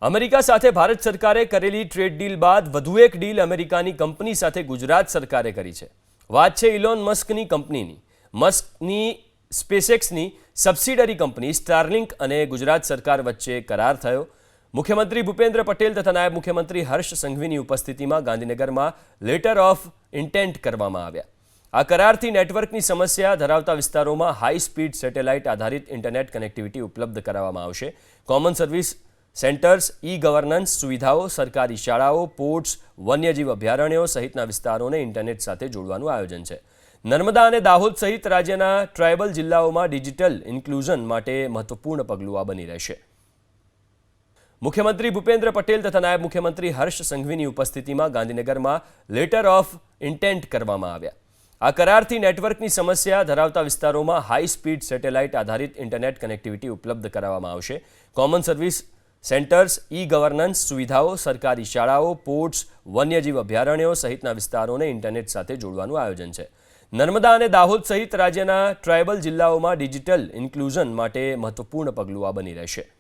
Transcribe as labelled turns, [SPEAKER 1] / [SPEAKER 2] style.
[SPEAKER 1] America સાથે ભારત સરકારે કરેલી ટ્રેડ ડીલ બાદ વધુ એક ડીલ અમેરિકાની કંપની સાથે ગુજરાત સરકારે કરી છે। વાત છે ઇલોન મસ્કની કંપનીની। મસ્કની સ્પેસએક્સની સબસિડરી કંપની સ્ટારલિંક અને ગુજરાત સરકાર વચ્ચે કરાર થયો। મુખ્યમંત્રી ભૂપેન્દ્ર પટેલ તથા નાયબ મુખ્યમંત્રી હર્ષ સંઘવીની ઉપસ્થિતિમાં ગાંધીનગરમાં લેટર ઓફ ઇન્ટેન્ટ કરવામાં આવ્યા। આ કરારથી નેટવર્કની સમસ્યા ધરાવતા વિસ્તારોમાં હાઈ સ્પીડ સેટેલાઇટ આધારિત ઇન્ટરનેટ કનેક્ટિવિટી ઉપલબ્ધ કરાવવામાં આવશે। કોમન સર્વિસ સેન્ટર્સ, ઈ-ગવર્નન્સ સુવિધાઓ, સરકારી શાળાઓ, પોર્ટ્સ, વન્યજીવ અભયારણ્યો સહિતના વિસ્તારોને ઇન્ટરનેટ સાથે જોડવાનું આયોજન છે। નર્મદા અને દાહોદ સહિત રાજ્યના ટ્રાયબલ જિલ્લાઓમાં ડિજિટલ ઇન્ક્લુઝન માટે મહત્વપૂર્ણ પગલું આ બની રહેશે। મુખ્યમંત્રી ભૂપેન્દ્ર પટેલ તથા નાયબ મુખ્યમંત્રી હર્ષ સંઘવીની ઉપસ્થિતિમાં ગાંધીનગરમાં લેટર ઓફ ઇન્ટેન્ટ કરવામાં આવ્યા। આ કરારથી નેટવર્કની સમસ્યા ધરાવતા વિસ્તારોમાં હાઈ સ્પીડ સેટેલાઇટ આધારિત ઇન્ટરનેટ કનેક્ટિવિટી ઉપલબ્ધ કરાવવામાં આવશે। કોમન સર્વિસ સેન્ટર્સ, ઈ-ગવર્નન્સ સુવિધાઓ, સરકારી શાળાઓ, પોર્ટ્સ, વન્યજીવ અભયારણ્યો સહિતના વિસ્તારોને ઇન્ટરનેટ સાથે જોડવાનું આયોજન છે। નર્મદા અને દાહોદ સહિત રાજ્યના ટ્રાયબલ જિલ્લાઓમાં ડિજિટલ ઇન્ક્લુઝન માટે મહત્વપૂર્ણ પગલું આ બની રહેશે।